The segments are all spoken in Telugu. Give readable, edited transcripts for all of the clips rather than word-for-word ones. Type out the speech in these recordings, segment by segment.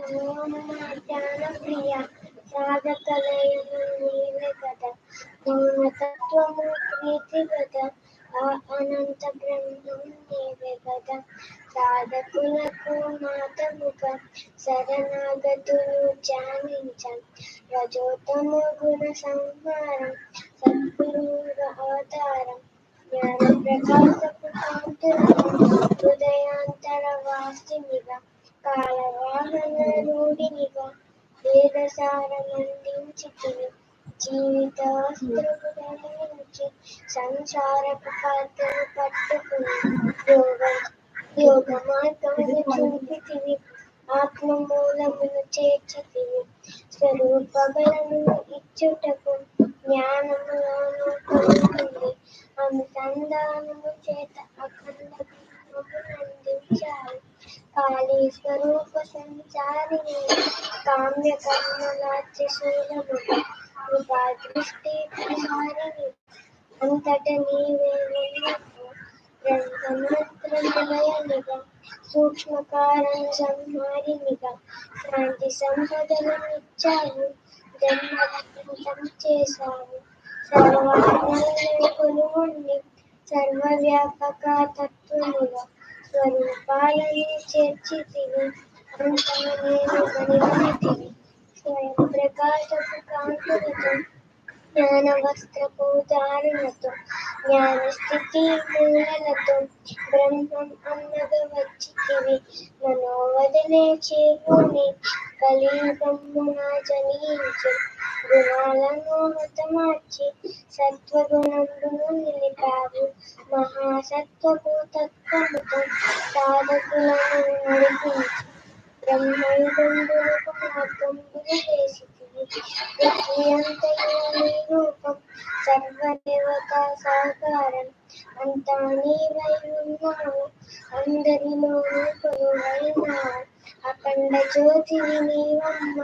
జ్ఞాన ప్రియ సాధకలయము నీవే కదా, మౌనతత్వము ప్రీతి కదా, ఆ అనంత బ్రహ్మం నీవే కదా, సాధకులకు మాతముగా శరణాగతులు ధ్యానించం, రజోతమ గుణ సంహారం సద్గురువుగా అవతారం, జ్ఞాన ప్రకాశపు కాంతులను హృదయాంతర వాసినిగా, కాలవాహన రూఢినిగా వేదసారమందించితివి, జీవితాస్త్రముదరించి సంసారపు పాత్రను పట్టుకుని యోగ మార్గమును చూపితివి, ఆత్మమూలమును చేర్చితివి, స్వరూప బలమును ఇచ్చుటకు జ్ఞానములోను కలుగుతుంది, అనుసంధానము చేత అఖండ బ్రహ్మమునందించారు, కాళీ స్వరూప సంచారిణి కామ్య కర్మలాత్యశూలముగా కృపా దృష్టి పరిహారిణి, అంతట నీవే ఉన్నట్టు బ్రహ్మమంత్ర నిలయనిగా, సూక్ష్మకారణ సంహారినిగా, శాంతి సంపదలనిచ్చావు, జన్మలంతం చేశావు, సర్వాత్మలై కొలువుండి సర్వవ్యాపక తత్వముగా స్వరూపాలను చేర్చితివి, అంతా నేను గణితివి, స్వయం ప్రకాశపు కాంతులతో జ్ఞాన వస్త్రపు ధారణతో జ్ఞానస్థితి మూలలతో బ్రహ్మం అన్నగా వచ్చితివి, మనోవదనే చేకూని కలియుగమున జనించి గుణాలను హతమార్చి సత్వగుణంబును నిలిపావు, మహాసత్వపు తత్వముతో సాధకులను నడిపించి బ్రహ్మయుగంబులకు మార్గంబులు వేసితివి, పృథ్వీయంతయు నీ రూపం సర్వదేవతా సాకారం, అంతా నీవై ఉన్నావు, అందరిలోనూ కొలువైనావు, అఖండ జ్యోతివి నీవమ్మ,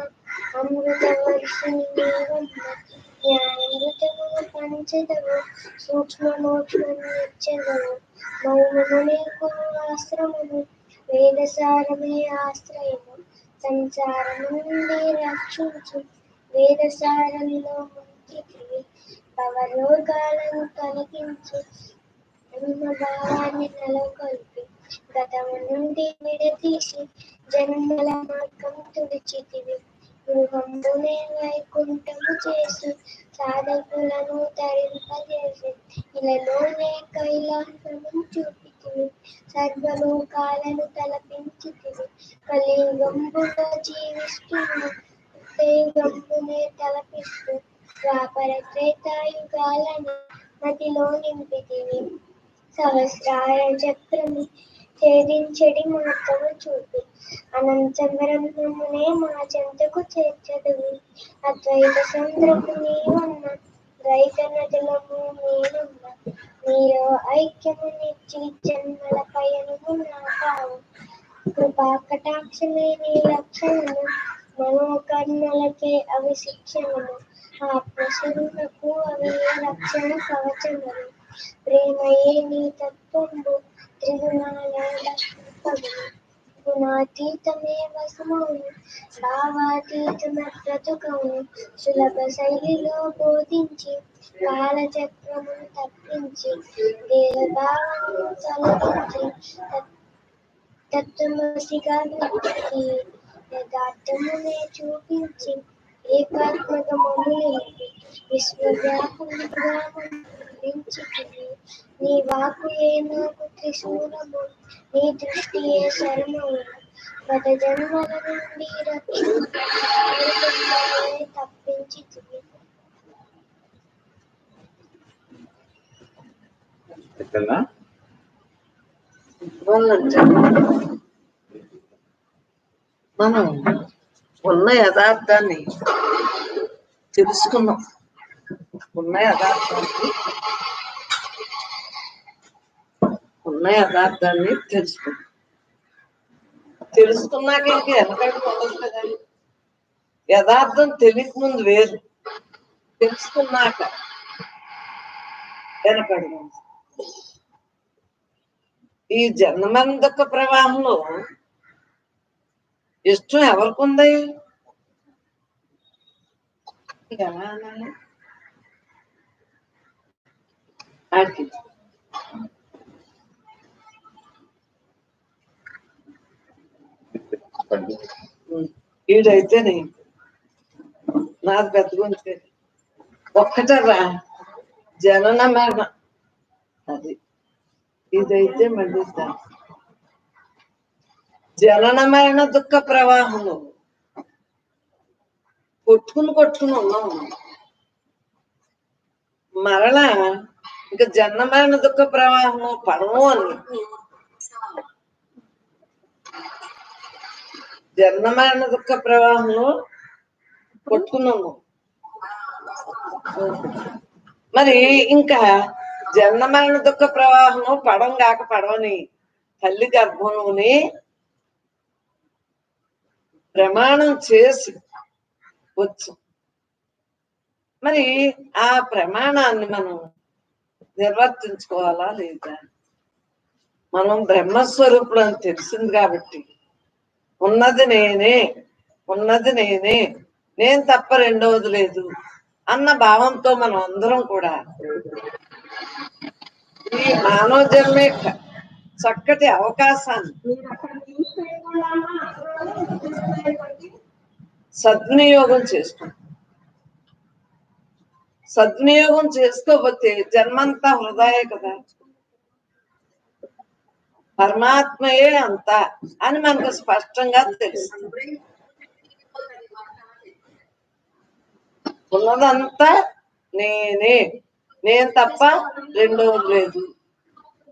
అమృత వర్షిణి నీవమ్మ, జ్ఞానామృతమును పంచెదవు, సూక్ష్మ మోక్షమునిచ్చెదవు, మౌనము నీకు ఆశ్రమము, వేదసారమే ఆశ్రయము, సంసారము నుండి రక్షించు వేదసారంలో ముంచితివి, భవరోగాలను తొలగించి బ్రహ్మభావాన్ని నెలకొల్పి గతము నుండి విడదీసి జన్మల మార్గం తుడిచితివి, గృహంబునే వైకుంఠము చేసి సాధకులను తరింపజేసి ఇలలోనే కైలాసము చూపితివి, సర్వలోకాలను తలపించితివి, కలియుగంబులో జీవిస్తున్న యుగంబునే తలపిస్తూ ద్వాపర త్రేతాయుగాలను మదిలో నింపితివి, సహస్రార చక్రము ఛేదించెడి మార్గము చూపి అనంత బ్రహ్మమునే మా చెంతకు చేర్చెదవు, అద్వైత సంద్రము నీవమ్మ, ద్వైత నదులము నేనమ్మ, నీలో ఐక్యమునిచ్చి జన్మల పయనము నాపావు, కృపా కటాక్షమే నీ లక్షణము, మనోకర్మలకే అవి శిక్షణము, ఆత్మశుద్ధులకు అవి రక్షణ కవచములు, ప్రేమయే నీ తత్వంబు త్రిగుణాల దర్శనము, గుణాతీతమే వశమౌను భావాతీతమ బ్రతుకౌను, సులభ శైలిలో బోధించి కాలచక్రమును తప్పించి దేహభావమును తొలగించి తత్వమసిగా వెతికి యథార్థమునే చూపించి ఏకాత్మకమము నిలిపి విశ్వవ్యాపముగా నిలిచితివి, నీ వాక్కుయే నాకు త్రిశూలము, నీ దృష్టియే శరణము, గత జన్మల నుండి రక్షించి తప్పించితివి. మనం ఉన్న యథార్థాన్ని తెలుసుకున్నాం, ఉన్న యథార్థాన్ని తెలుసుకున్నాక ఇంకా వెనకడుగు ఉండదు కదా, యథార్థం తెలియక ముందు వేరు, తెలుసుకున్నాక వెనకడుగు. ఈ జన్మందక ప్రవాహంలో ఇష్టం ఎవరికి ఉంది? ఎలా అనాలి? ఆడికి ఈడైతేనే నాది పెద్ద గుంటే ఒక్కటరా జనన మరణ, అది ఇదైతే మళ్ళీ జనన మరణ దుఃఖ ప్రవాహంలో కొట్టుకుని ఉన్నాం. మరలా ఇంకా జన్మ మరణ దుఃఖ ప్రవాహంలో పడము అని, జన్మ మరణ దుఃఖ ప్రవాహంలో కొట్టుకున్నాము. మరి ఇంకా జన్మ మరణ దుఃఖ ప్రవాహంలో పడం కాక పడవని తల్లి గర్భంలోని ప్రమాణం చేసి వచ్చు. మరి ఆ ప్రమాణాన్ని మనం నిర్వర్తించుకోవాలా లేదా? మనం బ్రహ్మస్వరూపుడు అని తెలిసింది కాబట్టి ఉన్నది నేనే, ఉన్నది నేనే, నేను తప్ప రెండవది లేదు అన్న భావంతో మనం అందరం కూడా ఈ మానవ జన్మే చక్కటి అవకాశాన్ని సద్వినియోగం చేసుకుంటాం. సద్వినియోగం చేసుకోకపోతే జన్మంతా హృదయే కదా, పరమాత్మయే అంతా అని మనకు స్పష్టంగా తెలుస్తుంది. ఉన్నదంతా నేనే, నేను తప్ప రెండోది లేదు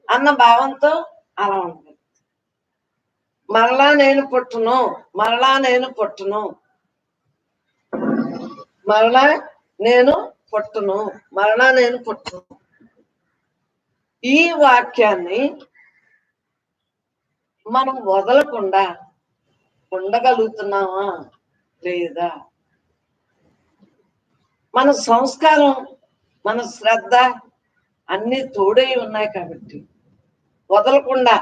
అన్న భావంతో అలా ఉంటుంది. మరలా నేను పుట్టును, మరలా నేను పుట్టును, మరలా నేను పుట్టును, మరలా నేను పుట్టును, ఈ వాక్యాన్ని మనం వదలకుండా ఉండగలుగుతున్నామా లేదా? మన సంస్కారం, మన శ్రద్ధ అన్ని తోడై ఉన్నాయి కాబట్టి వదలకుండా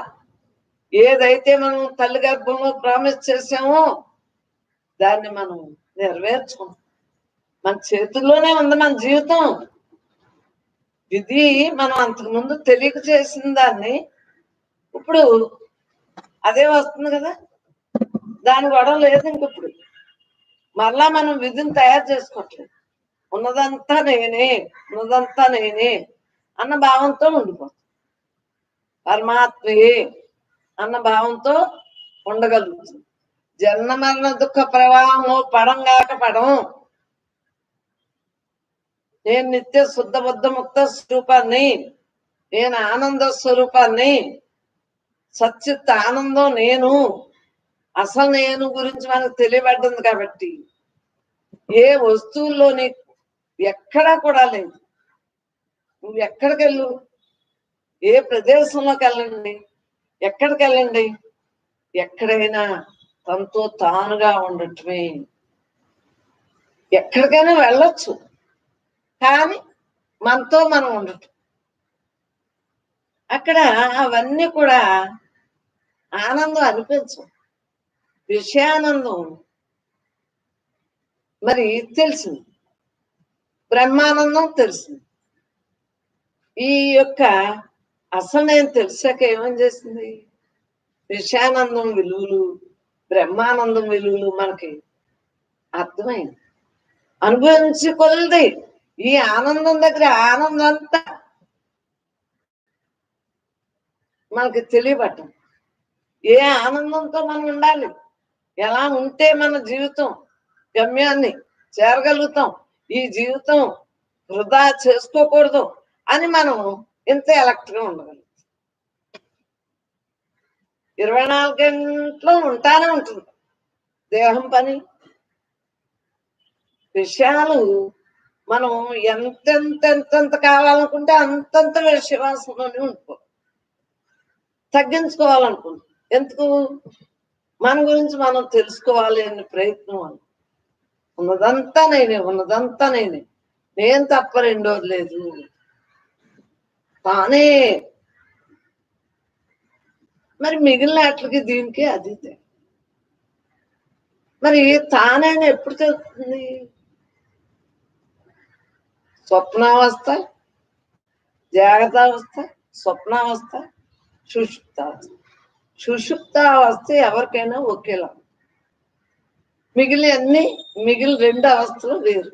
ఏదైతే మనం తల్లి గర్భంలో ప్రామిస్ చేసామో దాన్ని మనం నెరవేర్చుకుంటాం. మన చేతుల్లోనే ఉంది మన జీవితం. ఇది మనం అంతకుముందు తెలియక చేసిన దాన్ని ఇప్పుడు అదే వస్తుంది కదా, దాని గొడవ లేదు. ఇంకప్పుడు మరలా మనం విధిని తయారు చేసుకోవట్లేదు. ఉన్నదంతా నేనే, ఉన్నదంతా నేనే అన్న భావంతో ఉండిపోతాం. పరమాత్మయే అన్న భావంతో ఉండగలుగుతుంది. జన్మ మరణ దుఃఖ ప్రవాహంలో పడం కాక పడం. నేను నిత్య శుద్ధ బుద్ధ ముక్త స్వరూపాన్ని, నేను ఆనంద స్వరూపాన్ని, సచ్చిత్ ఆనందం నేను. అసలు నేను గురించి మనకు తెలియబడ్డింది కాబట్టి ఏ వస్తువుల్లోని ఎక్కడా కూడా లేదు. నువ్వు ఎక్కడికి వెళ్ళు, ఏ ప్రదేశంలోకి వెళ్ళండి, ఎక్కడికి వెళ్ళండి, ఎక్కడైనా తనతో తానుగా ఉండటమే. ఎక్కడికైనా వెళ్ళొచ్చు కానీ మనతో మనం ఉండటం. అక్కడ అవన్నీ కూడా ఆనందం అనిపించు, విషయానందం మరి తెలిసింది, బ్రహ్మానందం తెలిసింది. ఈ యొక్క అసలు నేను తెలిసాక ఏమని చేసింది? విషయానందం విలువలు, బ్రహ్మానందం విలువలు మనకి అర్థమైంది. అనుభవించి కొలది ఈ ఆనందం దగ్గర ఆనందం అంతా మనకి తెలియబట్టం. ఏ ఆనందంతో మనం ఉండాలి, ఎలా ఉంటే మన జీవితం గమ్యాన్ని చేరగలుగుతాం, ఈ జీవితం వృధా చేసుకోకూడదు అని మనం ఇంత ఎలక్ట్గా ఉండగలుగుతాం. 24 గంటలు ఉంటానే ఉంటుంది దేహం పని. విషయాలు మనం ఎంతెంత కావాలనుకుంటే అంతంత విషయవాసంలోనే ఉండిపో. తగ్గించుకోవాలనుకుంటాం. ఎందుకు? మన గురించి మనం తెలుసుకోవాలి అనే ప్రయత్నం. ఉన్నదంతా నేనే, ఉన్నదంతా నేనే, నేను తప్ప రెండోది లేదు, తానే. మరి మిగిలిన వాటికి దీనికి అది మరి తానే ఎప్పుడు తెలుస్తుంది? స్వప్నావస్థ, జాగ్రత్తావస్థ, స్వప్నావస్థ, సుషుప్తావస్థ. సుషుప్తావస్థ ఎవరికైనా ఒకేలా, మిగిలిన 2 అవస్థలు వేరు.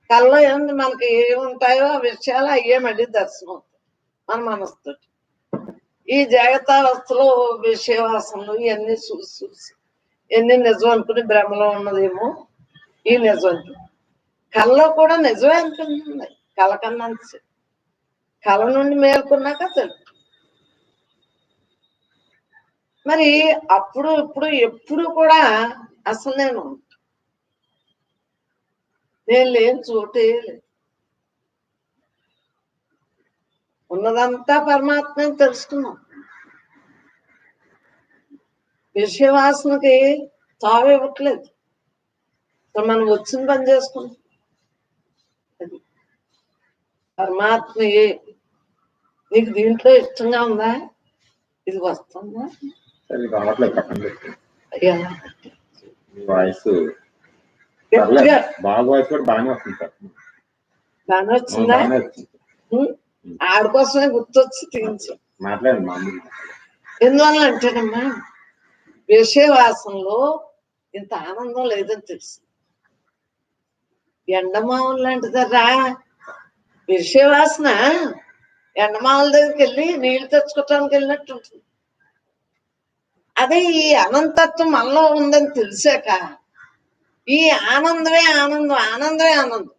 కళ్ళలో ఏముంది, మనకి ఏముంటాయో ఆ విషయాలు అయ్యే మళ్ళీ దర్శనం అవుతాయి మన మనసుతో. ఈ జాగ్రత్తావస్థలో విషయవాసనలు ఇవన్నీ చూసి ఎన్ని నిజం అనుకుని భ్రమలో ఉన్నదేమో ఈ నిజం అనుకుని. కళ్ళలో కూడా నిజమే అనుకుంటుంది, కళ కన్నా కళ నుండి మేల్కొన్నాక తెలుసు. మరి అప్పుడు ఇప్పుడు ఎప్పుడు కూడా అసలు నేను లేని చోటే లేదు. ఉన్నదంతా పరమాత్మ తెలుసుకున్నాం. విషయవాసనకి తావు ఇవ్వట్లేదు. మనం వచ్చిన పని చేసుకుంటాం. అది పరమాత్మయే. నీకు దీంట్లో ఇష్టంగా ఉందా? ఇది వస్తుందా? బాగా వచ్చిందా? ఆడికోసమే గుర్తొచ్చి తీయించు. ఎందువల్ల అంటేనమ్మా, విషయవాసనలో ఇంత ఆనందం లేదని తెలుసు. ఎండమావులు లాంటిదరా విషయవాసన. ఎండమావుల దగ్గరికి వెళ్ళి నీళ్లు తెచ్చుకోవటానికి వెళ్ళినట్టు ఉంటుంది. అదే ఈ అనంతత్వం మనలో ఉందని తెలిసాక ఈ ఆనందమే ఆనందం, ఆనందమే ఆనందం.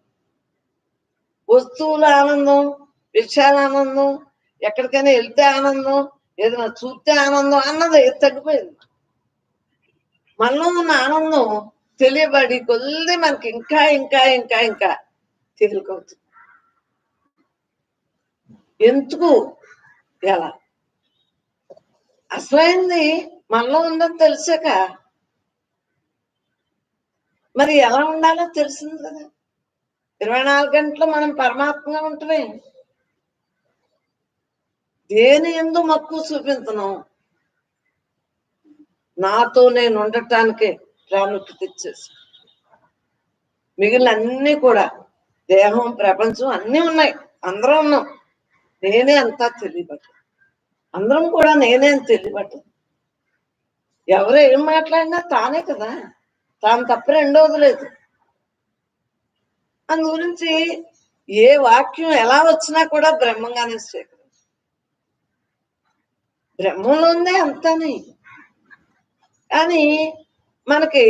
వస్తువుల ఆనందం, విషయాల ఆనందం, ఎక్కడికైనా వెళ్తే ఆనందం, ఏదైనా చూస్తే ఆనందం అన్నది తగ్గిపోయింది. మనలో ఉన్న ఆనందం తెలియబడి కొద్ది మనకి ఇంకా ఇంకా ఇంకా ఇంకా తేలికవుతుంది. ఎందుకు? ఎలా? అసలైంది మనలో ఉందని తెలిసాక మరి ఎలా ఉండాలో తెలిసింది కదా. 24 గంటలు మనం పరమాత్మగా ఉంటమే. దేని ఎందు మక్కువ చూపించను, నాతో నేను ఉండటానికే ప్రాముఖ్యత ఇచ్చేసి. మిగిలిన అన్ని కూడా దేహం, ప్రపంచం అన్నీ ఉన్నాయి, అందరం ఉన్నాం. నేనే అంతా తెలియబట్టు, అందరం కూడా నేనే అని తెలియబట్టు. ఎవరు ఏం మాట్లాడినా తానే కదా, తాను తప్ప రెండోది లేదు. అందు గురించి ఏ వాక్యం ఎలా వచ్చినా కూడా బ్రహ్మంగానే స్వీకరించు. బ్రహ్మంలో ఉందే అంతాని. కానీ మనకి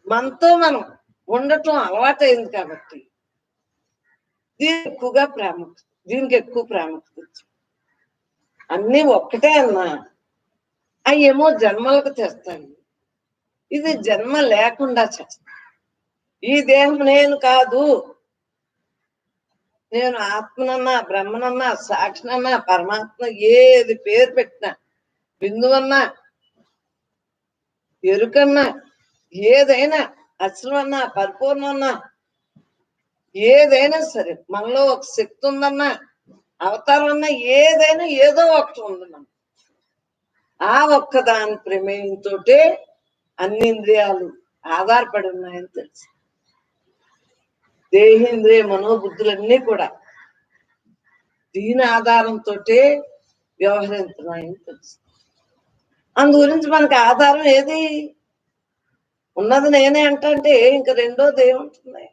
మనతో మనం ఉండటం అలవాటైంది కాబట్టి దీనికి ఎక్కువ ప్రాముఖ్యత ఇచ్చాం. అన్నీ ఒక్కటే అన్నా అయ్యేమో జన్మలకు తెస్తాయి. ఇది జన్మ లేకుండా చేస్తాయి. ఈ దేహం నేను కాదు, నేను ఆత్మనన్నా, బ్రహ్మనన్నా, సాక్షినన్నా, పరమాత్మ ఏది పేరు పెట్టినా, బిందువన్నా, ఎరుకన్నా, ఏదైనా అసలన్నా, పరిపూర్ణన్నా, ఏదైనా సరే మనలో ఒక శక్తి ఉందన్నా, అవతారం అన్నా, ఏదైనా ఏదో ఒకటి ఉంది మనం. ఆ ఒక్కదాని ప్రమేయంతో అన్ని ఇంద్రియాలు ఆధారపడి ఉన్నాయని తెలుసు. దేహేంద్రియ మనోబుద్ధులన్నీ కూడా దీని ఆధారంతో వ్యవహరిస్తున్నాయని తెలుసు. అందు గురించి మనకి ఆధారం ఏది? ఉన్నది నేనే అంటే ఇంకా రెండోది ఏముంటుంది?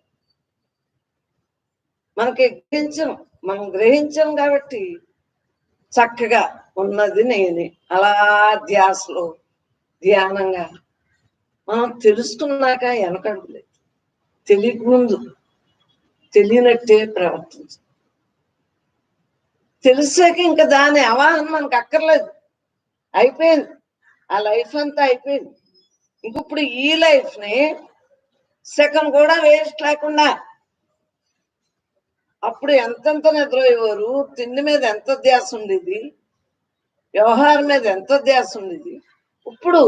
మనం గ్రహించం కాబట్టి చక్కగా ఉన్నది నేనే అలా ధ్యాసలో ధ్యానంగా మనం తెలుసుకున్నాక వెనకడుగులేదు. తెలియక ముందు తెలియనట్టే ప్రవర్తించు. తెలిసాక ఇంకా దాని అవగాహన మనకు అక్కర్లేదు, అయిపోయింది. ఆ లైఫ్ అంతా అయిపోయింది. ఇప్పుడు ఈ లైఫ్ ని సెకండ్ కూడా వేస్ట్ లేకుండా, అప్పుడు ఎంతెంత నిద్రపోయేవారు, తిండి మీద ఎంత ధ్యాస ఉండేది, వ్యవహారం మీద ఎంత ధ్యాస ఉండేది. ఇప్పుడు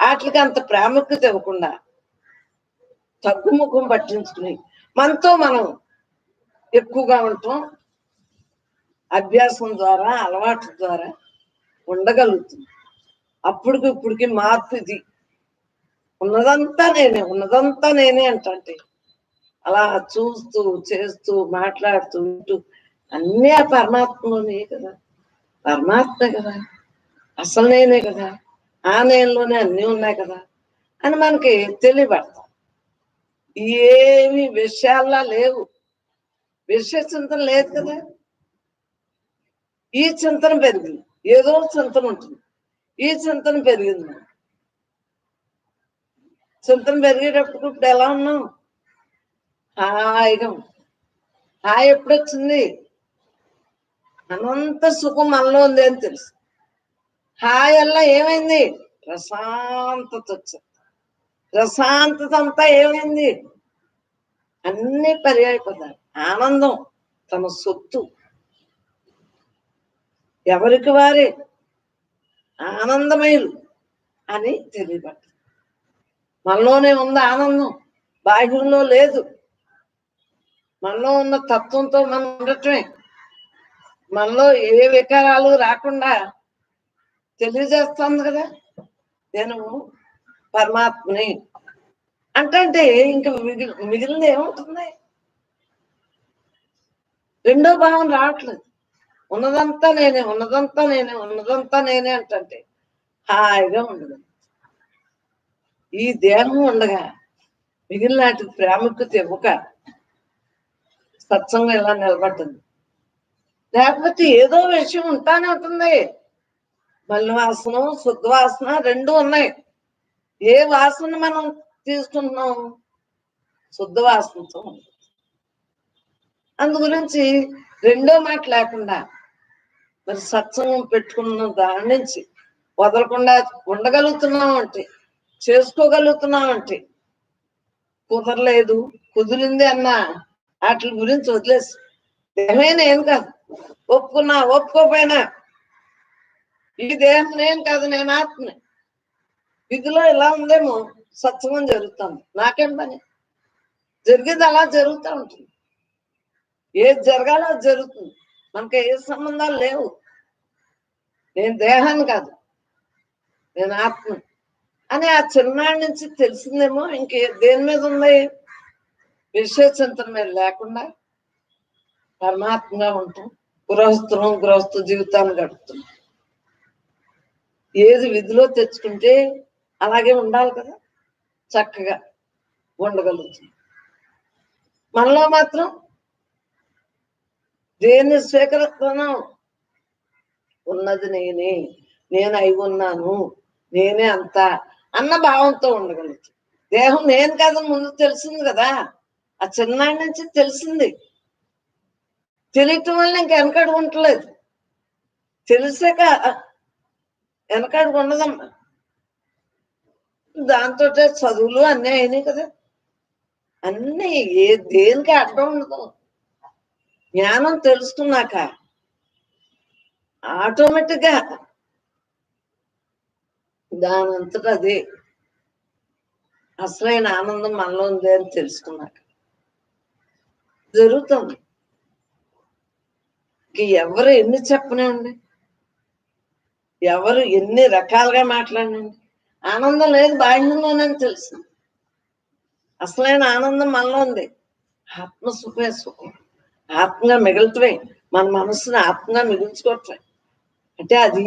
వాటికి అంత ప్రాముఖ్యత ఇవ్వకుండా తగ్గుముఖం పట్టించుకుని మనతో మనం ఎక్కువగా ఉంటాం. అభ్యాసం ద్వారా, అలవాటు ద్వారా ఉండగలుగుతుంది. అప్పటికి ఇప్పటికి మార్పు ఇది. ఉన్నదంతా నేనే, ఉన్నదంతా నేనే అంటే అలా చూస్తూ చేస్తూ మాట్లాడుతూ ఉంటూ అన్నీ ఆ పరమాత్మలోనే కదా, పరమాత్మ కదా, అసలు నేనే కదా, ఆ నేనులోనే అన్నీ ఉన్నాయి కదా అని మనకి తెలియబడతాం. ఏమి విషయాల్లా లేవు, విషయ చింతన లేదు కదా. ఈ చింతన పెరిగింది, ఏదో చింతన ఉంటుంది, ఈ చింతన పెరిగింది. చింతన పెరిగేటప్పుడు ఇప్పుడు ఎలా ఉన్నాం? హాయిగా. హాయి ఎప్పుడు వచ్చింది? అనంత సుఖం మనలో ఉంది అని తెలుసు. హాయి అలా ఏమైంది? ప్రశాంతత వచ్చింది. ప్రశాంతత అంతా ఏమైంది? అన్ని పర్యాయపదాలు. ఆనందం తమ సొత్తు, ఎవరికి వారే ఆనందమయులు అని తెలియబట్ట. మనలోనే ఉంది ఆనందం, బాహ్యంలో లేదు. మనలో ఉన్న తత్వంతో మనం ఉండటమే. మనలో ఏ వికారాలు రాకుండా తెలియజేస్తుంది కదా, నేను పరమాత్మని అంటే ఇంకా మిగిలింది ఏముంటుంది? రెండో భావం రావట్లేదు. ఉన్నదంతా నేనే, ఉన్నదంతా నేనే, ఉన్నదంతా నేనే అంటే హాయిగా ఉండదు. ఈ దేహం ఉండగా మిగిలినాటి ప్రాముఖ్యత ఇవ్వక సత్సంగం ఇలా నిలబడ్డది. లేకపోతే ఏదో విషయం ఉంటానే ఉంటుంది. మళ్ళీ వాసన, శుద్ధ వాసన రెండు ఉన్నాయి. ఏ వాసన మనం తీసుకుంటున్నాం? శుద్ధ వాసనతో. అందు గురించి రెండో మాట లేకుండా మరి సత్సంగం పెట్టుకున్న దాని నుంచి వదలకుండా ఉండగలుగుతున్నాం అంటే, చేసుకోగలుగుతున్నాం అంటే, కుదరలేదు కుదిరింది అన్న వాటి గురించి వదిలేసి దేహమే నేను కాదు, ఒప్పుకున్నా ఒప్పుకోపోయినా ఈ దేహం నేను కాదు, నేను ఆత్మని. విధిలో ఇలా ఉందేమో సత్సంగం జరుగుతుంది, నాకేం పని? జరిగేది అలా జరుగుతూ ఉంటుంది. ఏది జరగాలో అది జరుగుతుంది. మనకి ఏ సంబంధాలు లేవు. నేను దేహాన్ని కాదు, నేను ఆత్మ అని ఆ చిన్నాడి నుంచి తెలిసిందేమో. ఇంకే దేని మీద ఉంది? విషయ చింతన మీద లేకుండా పరమాత్మగా ఉంటాం. గృహస్థ జీవితాన్ని గడుపుతాం. ఏది విధిలో తెచ్చుకుంటే అలాగే ఉండాలి కదా, చక్కగా ఉండగలుగుతుంది. మనలో మాత్రం దేన్ని స్వీకరిస్తున్నాం? ఉన్నది నేనే, నేను అయి ఉన్నాను, నేనే అంతా అన్న భావంతో ఉండగలుగుతుంది. దేహం నేను కాదని ముందు తెలిసింది కదా, ఆ చిన్నాడి నుంచి తెలిసింది. తెలియటం వల్ల ఇంక వెనకడుగు ఉండలేదు. తెలిసాక వెనకడుగు ఉండదమ్మా. దాంతో చదువులు అన్నీ అయినాయి కదా, అన్నీ దేనికి అడ్డం ఉండదు. జ్ఞానం తెలుసుకున్నాక ఆటోమేటిక్ గా దానంతట అదే అసలైన ఆనందం మనలో ఉంది అని తెలుసుకున్నాక జరుగుతుంది. ఎవరు ఎన్ని చెప్పనివ్వండి, ఎవరు ఎన్ని రకాలుగా మాట్లాడినండి, ఆనందం లేదు బాహ్యంలోనని తెలుసు. అసలైన ఆనందం మనలో ఉంది. ఆత్మసుఖమే సుఖం. ఆత్మగా మిగలటమే, మన మనసుని ఆత్మగా మిగుల్చుకోవటమే. అంటే అది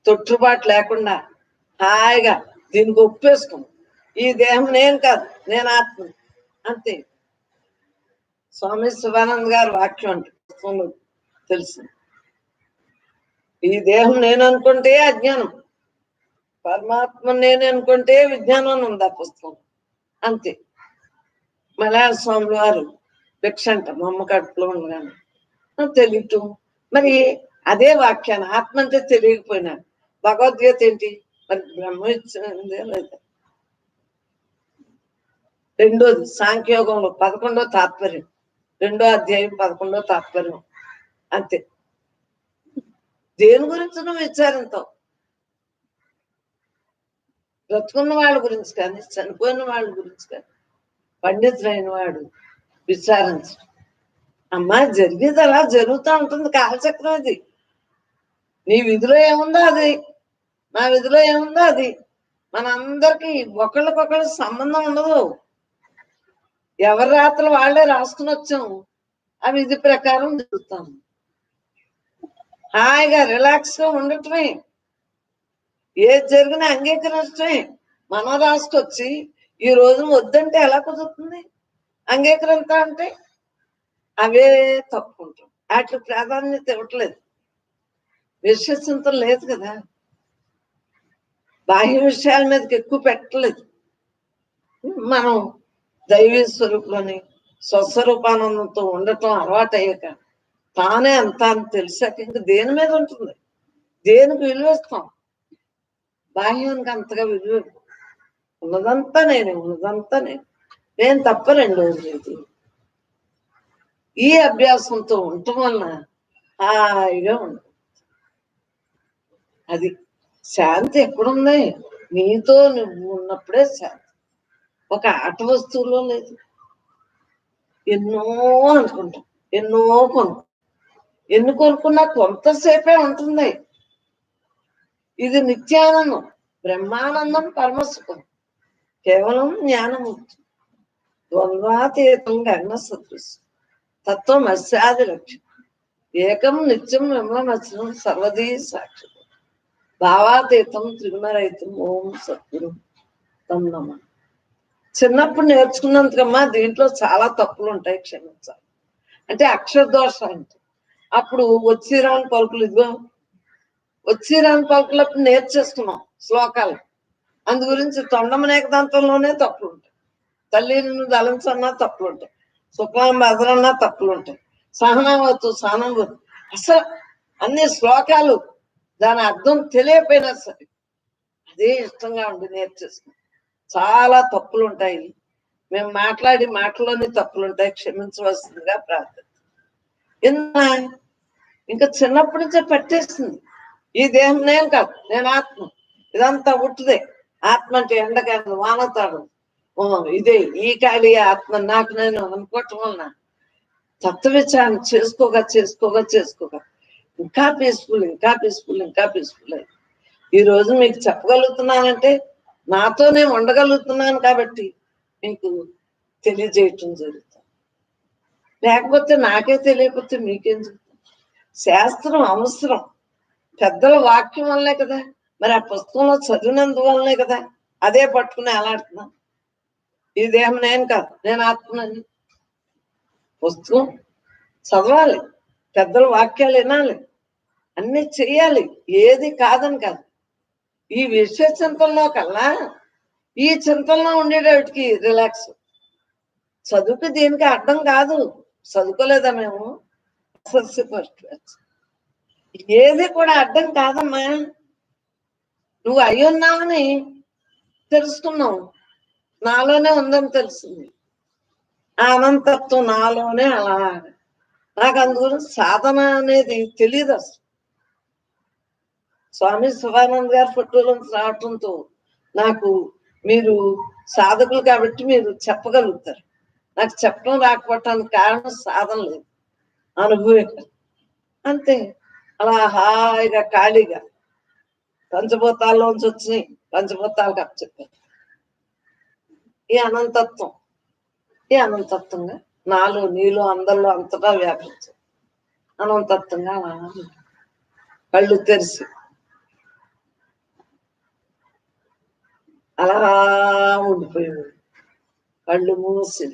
తొట్టుబాటు లేకుండా హాయిగా దీనికి ఒప్పేసుకుని ఈ దేహం నేను కాదు, నేను ఆత్మ అంతే. స్వామి శివానంద్ గారు వాక్యం అంటే తెలుసు. ఈ దేహం నేను అనుకుంటే అజ్ఞానం, పరమాత్మ నేను అనుకుంటే విజ్ఞానం అని ఉంది ఆ పుస్తకం. అంతే. మలయాళ స్వామి వారు భిక్ష అంట మా అమ్మ కడుపులో ఉండగానే తెలియటం. మరి అదే వాక్యాన్ని ఆత్మ అంటే తెలియకపోయినా భగవద్గీత ఏంటి మరి? బ్రహ్మ ఇచ్చిందే లేదా? రెండోది సాంఖ్యయోగంలో 11వ తాత్పర్యం, 2వ అధ్యాయం 11వ తాత్పర్యం. అంతే. దేని గురించి నువ్వు విచారంతో? బ్రతుకున్న వాళ్ళ గురించి కానీ, చనిపోయిన వాళ్ళ గురించి కానీ, పండితులైన వాడు విచారించు. అమ్మా జరిగేది అలా జరుగుతూ ఉంటుంది, కాలచక్రం అది. నీ విధిలో ఏముందో అది, నా విధిలో ఏముందో అది. మనందరికి ఒకళ్ళకొకళ్ళు సంబంధం ఉండదు. ఎవరి రాత్రులు వాళ్ళే రాసుకుని వచ్చాము, ఆ విధి ప్రకారం జరుగుతాం. హాయిగా రిలాక్స్ గా ఉండటమే, ఏది జరిగినా అంగీకరించడమే. మనం రాసుకొచ్చి ఈ రోజు వద్దంటే ఎలా కుదురుతుంది? అంగీకరించా అంటే అవే తప్పుకుంటాం. వాటి ప్రాధాన్యత ఇవ్వట్లేదు, విశ్వసించడం లేదు కదా, బాహ్య విషయాల మీదకి ఎక్కువ పెట్టలేదు. మనం దైవీ స్వరూపులని స్వస్వరూపానందంతో ఉండటం అలవాటు అయ్యాక తానే అంతా అని తెలిసాక ఇంక దేని మీద ఉంటుంది? దేనికి విలువేస్తాం? బాహ్యానికి అంతగా విలువ. ఉన్నదంతా నేనే, ఉన్నదంతా నేను తప్ప రెండోది లేదు. ఈ అభ్యాసంతో ఉండటం వలన హాయిగా ఉండదు. అది శాంతి ఎక్కడుంది? నీతో నువ్వు ఉన్నప్పుడే శాంతి. ఒక ఆట వస్తువులో లేదు. ఎన్నో అనుకుంటాం, ఎన్నో ఎన్ని కొనుక్కున్నా కొంతసేపే ఉంటుంది. ఇది నిత్యానందం, బ్రహ్మానందం, పరమసుఖం, కేవలం జ్ఞానముక్తి, ద్వంద్వాతీతం గగన సదృశం, తత్వం అస్యాది లక్ష్యం, ఏకం నిత్యం విమలమచనం సర్వదీ సాక్షి, భావాతీతం త్రిగుణరహితం, ఓం సద్గురు తం నమః. చిన్నప్పుడు నేర్చుకున్నందుకమ్మా దీంట్లో చాలా తప్పులు ఉంటాయి, క్షమించాలి. అంటే అక్షర దోషాలు ఉంటాయి. అప్పుడు వచ్చిరాని పలుకులు, ఇదిగో వచ్చిరాని పలుకులప్పుడు నేర్చేసుకున్నాం శ్లోకాలు. అందు గురించి తొండమనేకదంతంలోనే తప్పులు ఉంటాయి. తల్లి నిన్ను దళించన్నా తప్పులు ఉంటాయి, శుక్లాం బెదరన్నా తప్పులు ఉంటాయి, సహనావతు సహనంవతు, అసలు అన్ని శ్లోకాలు దాని అర్థం తెలియపోయినా సరే అదే ఇష్టంగా ఉండి నేర్చేసుకున్నాం. చాలా తప్పులు ఉంటాయి, మేము మాట్లాడి మాటలోనే తప్పులు ఉంటాయి, క్షమించవలసిందిగా ప్రార్థన. ఇంకా చిన్నప్పటి నుంచే పట్టేస్తుంది. ఈ దేహం నేను కాదు, నేను ఆత్మ, ఇదంతా ఉట్టుదే. ఆత్మ అంటే ఎండకాదు, వానతాడు, ఇదే ఈ ఖాళీ ఆత్మ నాకు నేను అనుకోవటం వలన తత్వ విచారణ చేసుకోగా ఇంకా పీస్ఫుల్, ఇంకా పీస్ఫుల్, ఇంకా పీస్ఫుల్ అయ్యి ఈ రోజు మీకు చెప్పగలుగుతున్నానంటే నాతోనే ఉండగలుగుతున్నాను కాబట్టి మీకు తెలియజేయటం జరుగుతుంది. లేకపోతే నాకే తెలియకపోతే మీకేం చెప్తాను? శాస్త్రం అవసరం, పెద్దల వాక్యం వల్లే కదా, మరి ఆ పుస్తకంలో చదివినందువల్లనే కదా అదే పట్టుకుని అలాడుతున్నాం. ఈ దేహం నేను కాదు, నేను ఆత్మని. పుస్తకం చదవాలి, పెద్దల వాక్యాలు వినాలి, అన్ని చెయ్యాలి, ఏది కాదని కాదు. ఈ విషయ చింతనలో కల్లా ఈ చింతనలో ఉండేటప్పటికి రిలాక్స్. చదువుకు దీనికి అర్థం కాదు, చదువుకోలేదా మేము? ఏది కూడా అర్థం కాదమ్మా. నువ్వు అయ్యున్నావని తెలుసుకున్నావు, నాలోనే ఉందని తెలిసింది. అనంతత్వం నాలోనే అలా. నాకు అందుగురించి సాధన అనేది తెలియదు అసలు. స్వామి శివానంద్ గారి ఫోటోలో రావటంతో నాకు మీరు సాధకులు కాబట్టి మీరు చెప్పగలుగుతారు. నాకు చెప్పడం రాకపోవటానికి కారణం సాధన లేదు, అనుభవం అంతే. అలా హాయిగా ఖాళీగా పంచభూతాల్లోంచి వచ్చినాయి, పంచభూతాలకు అప్పచెప్పాను. ఈ అనంతత్వం, ఈ అనంతత్వంగా నాలో నీలో అందరిలో అంతటా వ్యాపించారు. అనంతత్వంగా కళ్ళు తెరిచి అలా ఉండిపోయాడు, కళ్ళు మూసి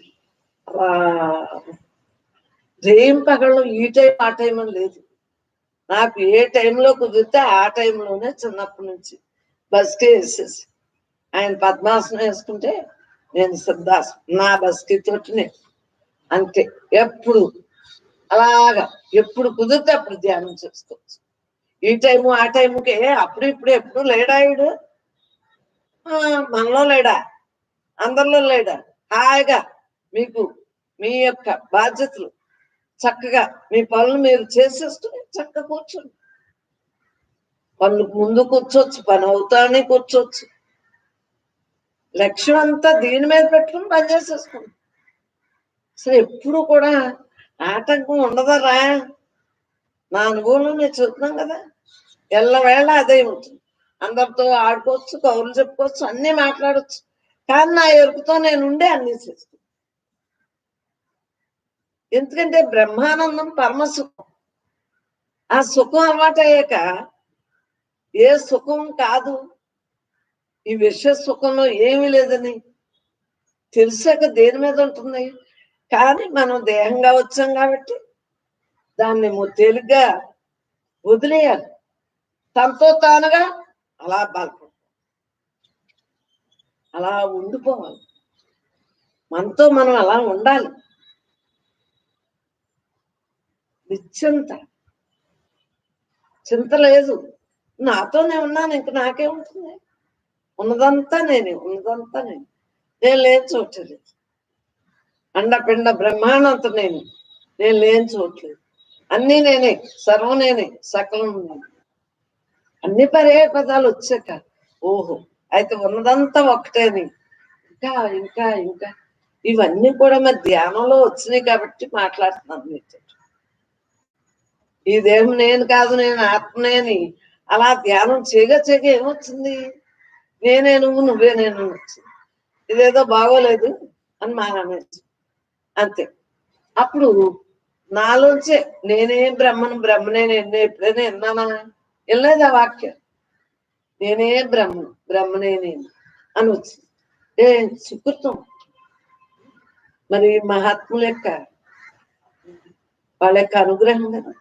అలా. రేం పగళ్ళు ఈ టైం ఆ టైం అని లేదు, నాకు ఏ టైంలో కుదిరితే ఆ టైంలోనే చిన్నప్పటి నుంచి బస్కే వేసేసి ఆయన పద్మాసనం వేసుకుంటే నేను సిద్ధాసనం, నా బస్కి తోటి అంతే. ఎప్పుడు అలాగా ఎప్పుడు కుదిరితే అప్పుడు ధ్యానం చేసుకోవచ్చు. ఈ టైము ఆ టైంకే అప్పుడు ఇప్పుడు ఎప్పుడు లేడాయుడు, మనలో లేడా, అందరిలో లేడా? హాయిగా మీకు మీ యొక్క బాధ్యతలు చక్కగా మీ పనులు మీరు చేసేసుకుని చక్కగా కూర్చోండి. పనులు ముందు కూర్చోవచ్చు, పని అవుతానే కూర్చోవచ్చు. లక్ష్యం అంతా దీని మీద పెట్టుకుని పని చేసేసుకోండి. అసలు ఎప్పుడు కూడా ఆటంకం ఉండదరా. నా అనుభవంలో నేను చెప్తున్నాం కదా, ఎల్లవేళ అదే ఉంటుంది. అందరితో ఆడుకోవచ్చు, కౌరులు చెప్పుకోవచ్చు, అన్ని మాట్లాడచ్చు. కానీ నా ఎరుకుతో నేను ఉండే అన్ని చేస్తాను. ఎందుకంటే బ్రహ్మానందం పరమసుఖం. ఆ సుఖం అలవాటయ్యాక ఏ సుఖం కాదు, ఈ విశ్వ సుఖంలో ఏమీ లేదని తెలిసాక దేని మీద ఉంటుంది. కానీ మనం దేహంగా వచ్చాం కాబట్టి దాన్ని తేలిగ్గా వదిలేయాలి. తనతో తానుగా అలా బాధపడు, అలా ఉండిపోవాలి. మనతో మనం అలా ఉండాలి. నిశ్చింత, చింత లేదు. నాతోనే ఉన్నాను, ఇంక నాకేముంటుంది. ఉన్నదంతా నేనే, ఉన్నదంతా నేను. నేను లేని చూడలేదు. అండపిండ బ్రహ్మాండంత నేను లేని చూడలేదు. అన్నీ నేనే, సర్వం నేనే, సకలం నేనే. అన్ని పర్యాయ పదాలు వచ్చాక ఓహో అయితే ఉన్నదంతా ఒకటేని. ఇంకా ఇంకా ఇంకా ఇవన్నీ కూడా మరి ధ్యానంలో వచ్చినాయి కాబట్టి మాట్లాడుతున్నాను మీతో. ఈ దేహం నేను కాదు, నేను ఆత్మనేని అలా ధ్యానం చేయగా ఏమొచ్చింది? నేనే నువ్వు, నువ్వే నేను వచ్చింది. ఇదేదో బాగోలేదు అని మానేసి అంతే. అప్పుడు నాలోంచే నేనే బ్రహ్మను, బ్రహ్మనే నేను. ఎప్పుడైనా విన్నానా? వెళ్ళలేదు ఆ వాక్యం. నేనే బ్రహ్మను, బ్రహ్మనే నేను అని వచ్చింది. సుకృతం. మరి మహాత్ముల యొక్క వాళ్ళ యొక్క అనుగ్రహం కదా,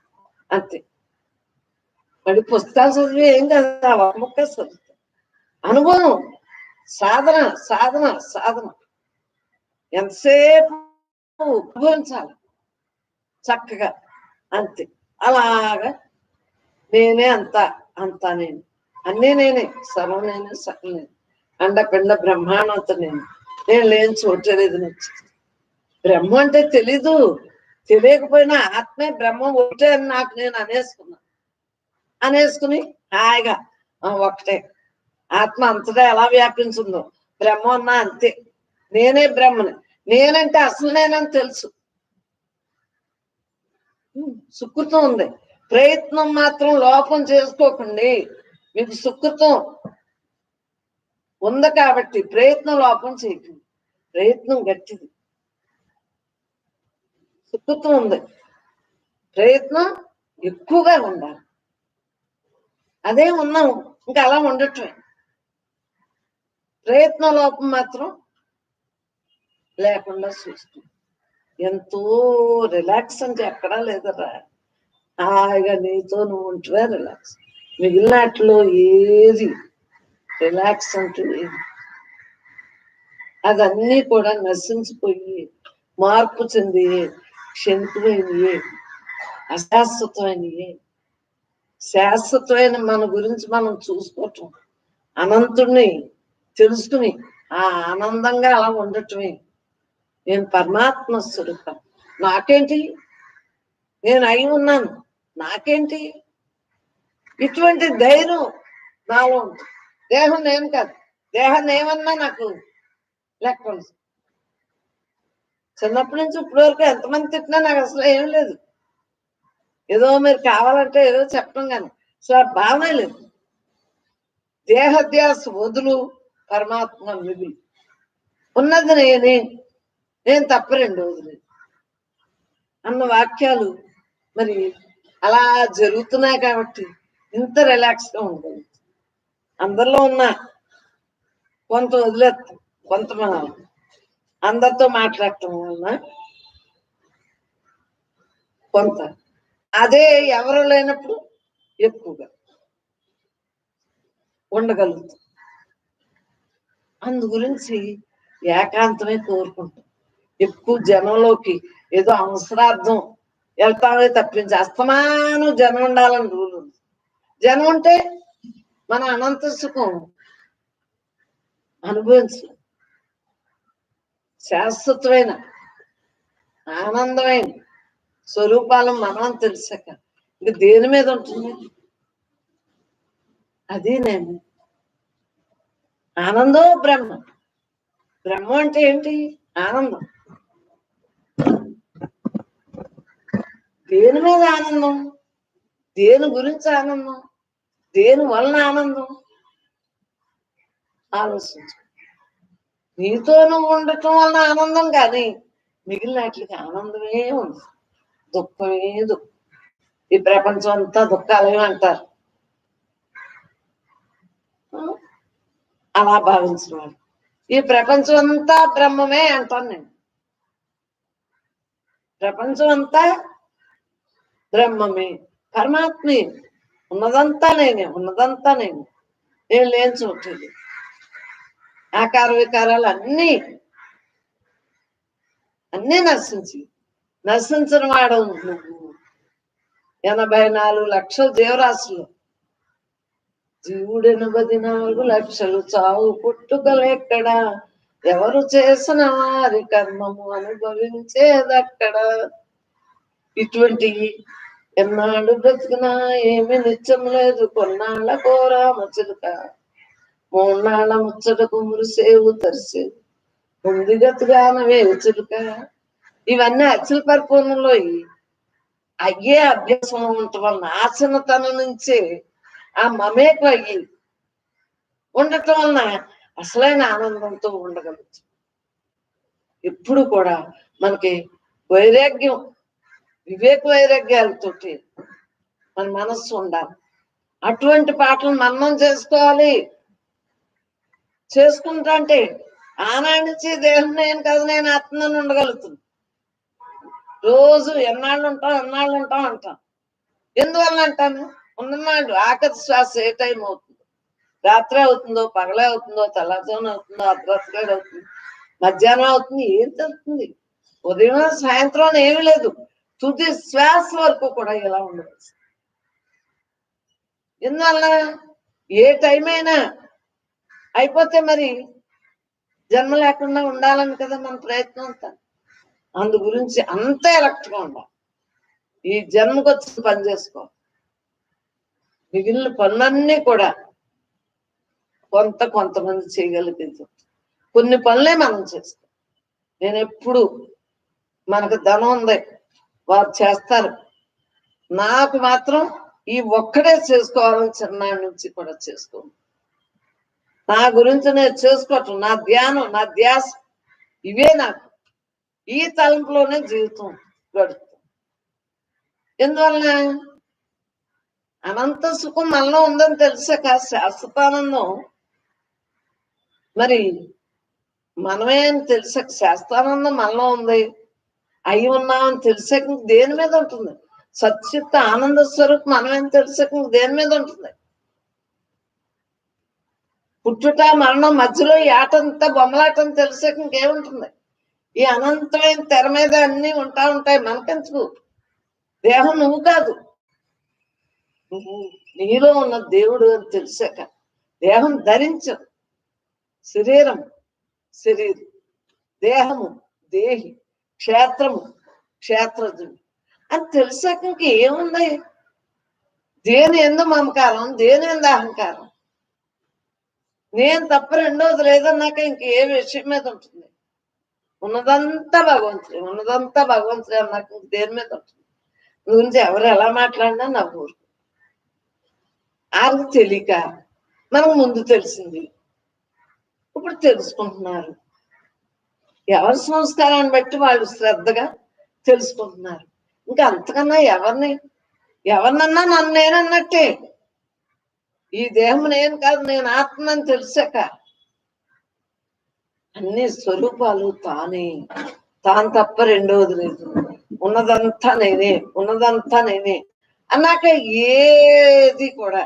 అంతే. మరి పుస్తకాలు చదివి ఏం కదా, ఒక ముక్క చదువుతాం. అనుభవం, సాధన సాధన సాధన ఎంతసేపు అనుభవించాలి చక్కగా, అంతే. అలాగా నేనే అంతా, అంతా నేను, అన్నీ నేనే, సర్వం నేనే, సకలం నేను, అండపిండ బ్రహ్మాండంతో నేను లేని చూడలేదు. నచ్చింది బ్రహ్మ అంటే తెలీదు, తెలియకపోయినా ఆత్మే బ్రహ్మ ఒకటే అని నాకు నేను అనేసుకుని హాయిగా ఒకటే ఆత్మ అంతటా ఎలా వ్యాపించిందో బ్రహ్మ అన్నా అంతే. నేనే బ్రహ్మని, నేనంటే అసలు నేనని తెలుసు. సుకృతం ఉంది. ప్రయత్నం మాత్రం లోపం చేసుకోకండి. మీకు సుకృతం ఉంది కాబట్టి ప్రయత్నం లోపం చేయకండి. ప్రయత్నం గట్టిది, సుకృతం ఉంది, ప్రయత్నం ఎక్కువగా ఉండాలి. అదే ఉన్నాం, ఇంకా అలా ఉండటమే. ప్రయత్న లోపం మాత్రం లేకుండా చూస్తాం. ఎంతో రిలాక్స్ అంటే ఎక్కడా లేదరా. హాయిగా నీతో నువ్వు ఉంటువే రిలాక్స్. మిగిలినట్లో ఏది రిలాక్స్ అంటూ ఏది, అదన్నీ కూడా నశించిపోయి మార్పు చెంది క్షణికమైనయే, అశాశ్వతమైనయే. శాశ్వతమైన మన గురించి మనం చూసుకోవటం, అనంతుణ్ణి తెలుసుకుని ఆ ఆనందంగా అలా ఉండటమే. నేను పరమాత్మ స్వరూపం, నాకేంటి, నేను అయి ఉన్నాను, నాకేంటి, ఇటువంటి ధైర్యం నాలో ఉంది. దేహం నేను కాదు, దేహాన్ని ఏమన్నా నాకు లెక్క. చిన్నప్పటి నుంచి ఇప్పటి వరకు ఎంతమంది తిట్టినా నాకు అసలు ఏం లేదు. ఏదో మీరు కావాలంటే ఏదో చెప్పడం కానీ అసలు భావనే లేదు. దేహధ్యాస వదులు, పరమాత్మ మిగులు. ఉన్నది నేనే, నేను తప్ప రెండోది లేదు అన్న వాక్యాలు మరి అలా జరుగుతున్నాయి కాబట్టి ఇంత రిలాక్స్ గా ఉంటుంది. అందరిలో ఉన్న కొంత వదిలేస్తాం, కొంత మనం అందరితో మాట్లాడటం వలన కొంత, అదే ఎవరు లేనప్పుడు ఎక్కువగా ఉండగలుగుతాం. అందు గురించి ఏకాంతమే కోరుకుంటాం. ఎక్కువ జనంలోకి ఏదో అవసరార్థం వెళ్తామే తప్పించి అస్తమానం జనం ఉండాలని రూల్ ఉంది. జనం ఉంటే మన అనంత సుఖం అనుభవించు. శాశ్వతమైన ఆనందమైన స్వరూపాలను మనం తెలిసాక ఇంక దేని మీద ఉంటుంది? అది నేను ఆనందో బ్రహ్మ. బ్రహ్మ అంటే ఏంటి? ఆనందం. దేని మీద ఆనందం? దేని గురించి ఆనందం? దేని వలన ఆనందం? ఆలోచించు. నీతో నువ్వు ఉండటం వలన ఆనందం, కానీ మిగిలిన వాటికి ఆనందమే ఉంది, దుఃఖమే దుఃఖం. ఈ ప్రపంచం అంతా దుఃఖాలే అంటారు. అలా భావించిన వాడు ఈ ప్రపంచం అంతా బ్రహ్మమే అంటాను నేను. ప్రపంచం అంతా బ్రహ్మమే, పరమాత్మే, ఉన్నదంతా నేనే, ఉన్నదంతా నేను, నేను లేని చోటు. ఆకార వికారాలు అన్నీ నశించిన వాడు నువ్వు. 84 లక్షల జీవరాశులు, జీవుడు 84 లక్షలు, చావు పుట్టుకలెక్కడ, ఎవరు చేసిన వారి కర్మము అనుభవించేదక్కడ. ఇటువంటి ఎన్నాళ్ళు బ్రతికినా ఏమి నిత్యం లేదు, కొన్నాళ్ళ కోరామచిలుక, 3 నాళ్ళ ముచ్చటకు మురిసేవు తరిసేవు, ముందుగతుగాన వేచులుక. ఇవన్నీ అచల పరిపూర్ణంలో అయ్యే అభ్యాసం ఉండటం వలన, ఆ చిన్నతనం నుంచే ఆ మమేకం అయ్యి ఉండటం వలన అసలైన ఆనందంతో ఉండగలుగుతాం. ఎప్పుడు కూడా మనకి వైరాగ్యం, వివేక వైరాగ్యాలతోటి మన మనస్సు ఉండాలి. అటువంటి పాటలు మనం చేసుకోవాలి. చేసుకుంటా అంటే ఆనాటి నుంచి దేహం నేను కదా, నేను ఆత్మని ఉండగలుగుతుంది. రోజు ఎన్నాళ్ళు ఉంటాం అంటాం. ఎందువల్ల అంటాను? ఉన్ననాడు ఆఖరి శ్వాస ఏ టైం అవుతుందో, రాత్రి అవుతుందో, పగలే అవుతుందో, తెల్లజామున అవుతుందో, అర్ధరాత్రి అవుతుంది, మధ్యాహ్నం అవుతుంది, ఏం తెలుస్తుంది? ఉదయం సాయంత్రం ఏమి లేదు, తుది శ్వాస వరకు కూడా ఇలా ఉండవచ్చు. ఎందువల్ల? ఏ టైం అయినా అయిపోతే మరి జన్మ లేకుండా ఉండాలని కదా మన ప్రయత్నం అంతా. అందు గురించి అంత ఎలక్ట్గా ఉండాలి. ఈ జన్మకు వచ్చి పని చేసుకో, మిగిలిన పనులన్నీ కూడా కొంతమంది చేయగలిగేది. కొన్ని పనులే మనం చేస్తాం. నేను ఎప్పుడు మనకు ధనం ఉంది, వారు చేస్తారు, నాకు మాత్రం ఈ ఒక్కడే చేసుకోవాలని చిన్నాడి నుంచి కూడా చేసుకోండి. నా గురించి నేను చేసుకోవటం, నా ధ్యానం, నా ధ్యాస ఇవే నాకు. ఈ తలంపులోనే జీవితం గడుపుతాం. ఎందువలన? అనంత సుఖం మనలో ఉందని తెలిసాక, శాశ్వతానందం మరి మనమే అని తెలిసాక, శాశ్వతానందం మనలో ఉంది, అయి ఉన్నామని తెలిసాక దేని మీద ఉంటుంది? సచ్చిత్త ఆనంద స్వరూపం మనమేం తెలిసాక దేని మీద ఉంటుంది? పుట్టుట మరణం మధ్యలో ఈ ఆటంతా బొమ్మలాటం తెలిసాక ఇంకేముంటుంది? ఈ అనంతమైన తెర మీద అన్ని ఉంటాయి. మనకెందుకు? దేహం నువ్వు కాదు, నువ్వు నీలో ఉన్న దేవుడు అని తెలిసాక దేహం ధరించు. శరీరం దేహము దేహి, క్షేత్రము క్షేత్రజుడు అని తెలిసాక ఇంకేముంది? దేని ఎందు మమకారం, దేని ఎందు అహంకారం? నేను తప్ప రెండోది లేదన్నాక ఇంకే విషయం మీద ఉంటుంది? ఉన్నదంతా భగవంతుడే అన్నాక దేని మీద ఉంటుంది? గురించి ఎవరు ఎలా మాట్లాడినా నవ్వు. ఆరికి తెలియక మనకు ముందు తెలిసింది, ఇప్పుడు తెలుసుకుంటున్నారు. ఎవరి సంస్కారాన్ని బట్టి వాళ్ళు శ్రద్ధగా తెలుసుకుంటున్నారు. ఇంకా అంతకన్నా ఎవరినన్నా నన్ను నేనన్నట్టే. ఈ దేహం నేను కాదు, నేను ఆత్మని తెలిసాక అన్ని స్వరూపాలు తాను తప్ప రెండవది లేదు, ఉన్నదంతా నేనే అన్నాక ఏది కూడా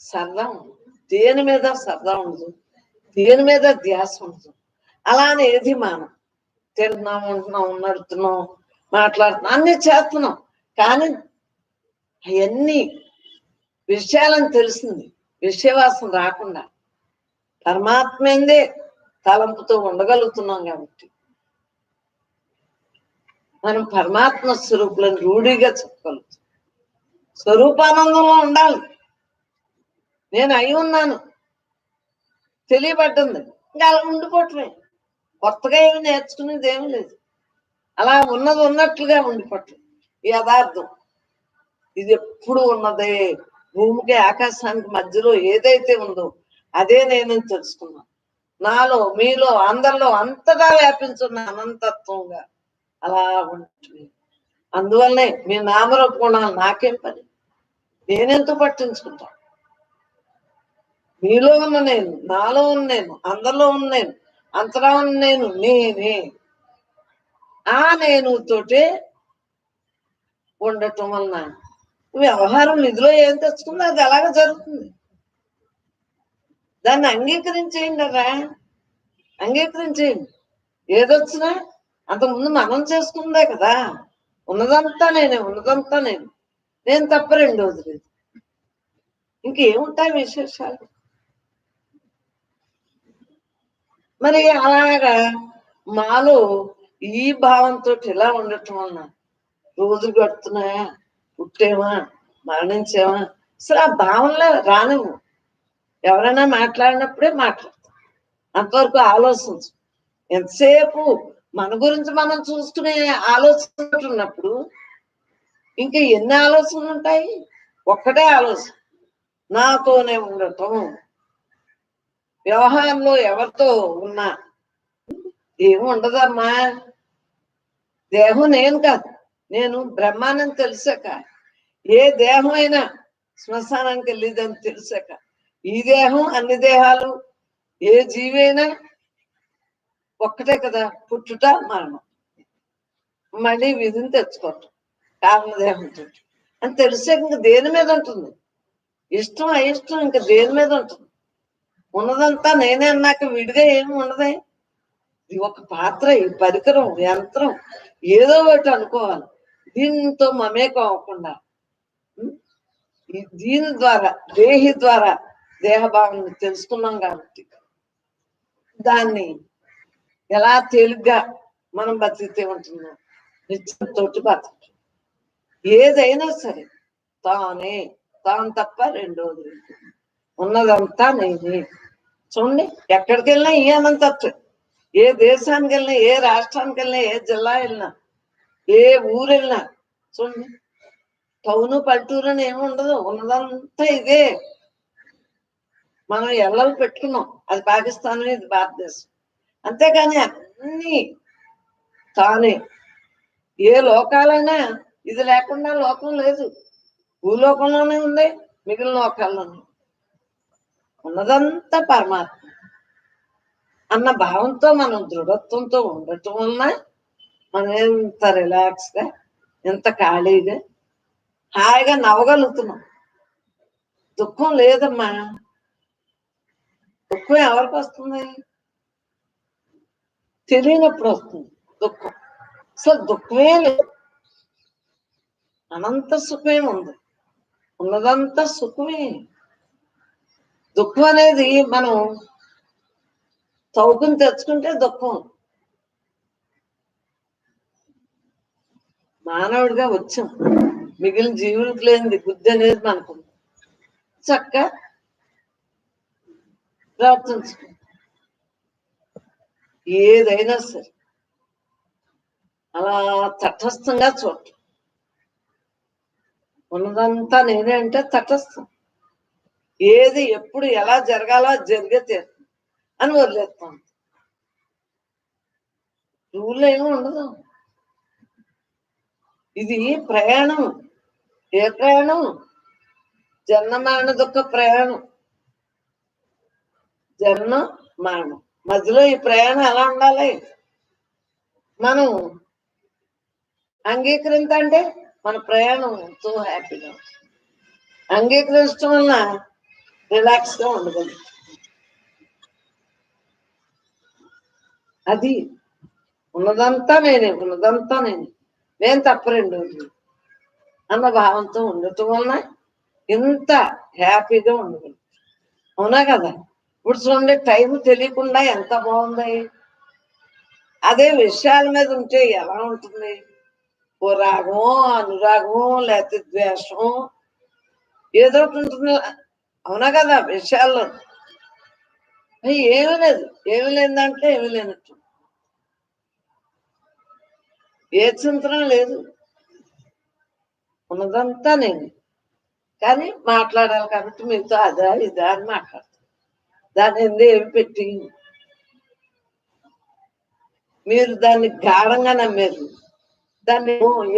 సరదా ఉండదు, దేని మీద సరదా ఉండదు, దేని మీద ధ్యాస ఉండదు. అలానే ఏది మనం తింటున్నాం, ఉంటున్నాం, నడుతున్నాం, మాట్లాడుతున్నాం, అన్ని చేస్తున్నాం, కానీ అవన్నీ విషయాలని తెలిసింది, విషయవాసం రాకుండా పరమాత్మేందే తలంపుతో ఉండగలుగుతున్నాం. కాబట్టి మనం పరమాత్మ స్వరూపులను రూఢిగా చెప్పగలుగుతాం. స్వరూపానందంలో ఉండాలి. నేను అయి ఉన్నాను తెలియబడ్డంది, ఇంకా అలా ఉండిపోవటమే. కొత్తగా ఏమి నేర్చుకునేది ఏమి లేదు. అలా ఉన్నది ఉన్నట్లుగా ఉండిపోవటం యథార్థం. ఇది ఎప్పుడు ఉన్నదే, భూమికి ఆకాశానికి మధ్యలో ఏదైతే ఉందో అదే నేను తెలుసుకున్నాను. నాలో మీలో అందరిలో అంతటా వ్యాపించున్న అనంతత్వంగా అలా ఉంటుంది. అందువల్లనే మీ నామరూప గుణాలు నాకేం పని, నేనెంతో పట్టించుకుంటాను. మీలో ఉన్న నేను, నాలో ఉన్న నేను, అందరిలో ఉన్న నేను, అంతటా ఉన్న నేను నేనే. ఆ నేను తోటే ఉండటం వలన వ్యవహారం నిధిలో ఏం తెచ్చుకుందో అది అలాగే జరుగుతుంది. దాన్ని అంగీకరించేయండి రా, అంగీకరించేయండి. ఏదొచ్చినా అంతకుముందు మనం చేసుకుందే కదా. ఉన్నదంతా నేనే, ఉన్నదంతా నేను తప్ప రెండోది లేదు. ఇంకేముంటాయి విశేషాలు? మరి అలాగా మాలో ఈ భావంతో ఇలా ఉండటం వలన రోజులు గడుతున్నాయా, పుట్టేమా, మరణించేమా, అసలు ఆ భావనలో రానివ్వు. ఎవరైనా మాట్లాడినప్పుడే మాట్లాడతాం, అంతవరకు ఆలోచించు. ఎంతసేపు మన గురించి మనం చూసుకునే ఆలోచన ఉన్నప్పుడు ఇంకా ఎన్ని ఆలోచనలు ఉంటాయి? ఒక్కటే ఆలోచన, నాతోనే ఉండటం. వ్యవహారంలో ఎవరితో ఉన్నా ఏమి ఉండదమ్మా. దేహం నేను కాదు, నేను బ్రహ్మానని తెలిసాక ఏ దేహం అయినా శ్మశానానికి వెళ్ళేదని తెలిసాక ఈ దేహం అన్ని దేహాలు ఏ జీవి అయినా ఒక్కటే కదా, పుట్టుట మరణం, మళ్ళీ విధిని తెచ్చుకోవటం కారణదేహంతో అని తెలిసాక ఇంక దేని మీద ఉంటుంది? ఇష్టం అయిష్టం ఇంకా దేని మీద ఉంటుంది? ఉన్నదంతా నేనే అన్నాక విడిగా ఏమి ఉండదే. ఇది ఒక పాత్ర, ఈ పరికరం, యంత్రం, ఏదో ఒకటి అనుకోవాలి. దీంతో మమేకం అవ్వకుండా దీని ద్వారా, దేహి ద్వారా దేహభావాన్ని తెలుసుకున్నాం కాబట్టి దాన్ని ఎలా తేలిగ్గా మనం బతికితే ఉంటుందో నిత్యంతోటి బతక. ఏదైనా సరే తానే, తాను తప్ప రెండోది. ఉన్నదంతా నేనే. చూడండి, ఎక్కడికి వెళ్ళినా ఈ అనంతత్వం. ఏ దేశానికి వెళ్ళినా, ఏ రాష్ట్రానికి వెళ్ళినా, ఏ జిల్లా వెళ్ళినా, ఏ ఊరు వెళ్ళినా చూడండి, టౌను పల్లెటూరు అని ఏమి ఉండదు. ఉన్నదంతా ఇదే. మనం ఎల్లలు పెట్టుకున్నాం, అది పాకిస్తాన్, ఇది భారతదేశం, అంతేగాని అన్ని తానే. ఏ లోకాలైనా ఇది లేకుండా లోకం లేదు. భూలోకంలోనే ఉంది, మిగిలిన లోకాల్లోనే ఉన్నదంతా పరమాత్మ అన్న భావంతో మనం దృఢత్వంతో ఉండటం వలన మనం ఎంత రిలాక్స్గా, ఎంత ఖాళీగా, హాయిగా నవ్వగలుగుతున్నాం. దుఃఖం లేదమ్మా. దుఃఖం ఎవరికి వస్తుంది? తెలియనప్పుడు వస్తుంది దుఃఖం. అసలు దుఃఖమే లేదు, అనంత సుఖమే ఉంది, ఉన్నదంతా సుఖమే. దుఃఖం అనేది మనం తవ్వుకుని తెచ్చుకుంటే దుఃఖం. మానవుడిగా వచ్చాం, మిగిలిన జీవులకు లేనిది బుద్ధి అనేది మనకు చక్కగా ప్రవర్తించుకుంటాం. ఏదైనా సరే అలా తటస్థంగా చూడటం. ఉన్నదంతా నేనే అంటే తటస్థం. ఏది ఎప్పుడు ఎలా జరగాలో జరిగే తీరుతుంది అని వదిలేస్తాం. రూల్ ఏమి ఉండదు. ఇది ప్రయాణం. ఏ ప్రయాణం? జన్మ మరణ దుఃఖ ప్రయాణం. జన్మ మరణం మధ్యలో ఈ ప్రయాణం ఎలా ఉండాలి? మనం అంగీకరించంటే మన ప్రయాణం ఎంతో హ్యాపీగా ఉంటుంది. అంగీకరించడం వలన రిలాక్స్ గా ఉండగలుగుతాం. అది ఉన్నదంతా నేనే, ఉన్నదంతా నేను తప్ప రెండోది అన్న భావంతో ఉండటం వలన ఎంత హ్యాపీగా ఉండగలుగుతాం. అవునా కదా? ఇప్పుడు చూడండి, టైం తెలియకుండా ఎంత బాగుంది. అదే విషయాల మీద ఉంటే ఎలా ఉంటుంది? ఓ రాగం, అనురాగం, లేకపోతే ద్వేషం, ఏదో ఒకటి ఉంటుంది. అవునా కదా? విషయాల్లో ఏమీ లేదు. ఏమి లేదంటే ఏమి లేనట్టు, ఏ చింతన లేదు. ఉన్నదంతా నేను. కానీ మాట్లాడాలి కాబట్టి మీతో అదా ఇదా అని మాట్లాడతాం. దాన్ని ఎందు ఏమి పెట్టి మీరు దాన్ని గాఢంగా నమ్మారు. దాన్ని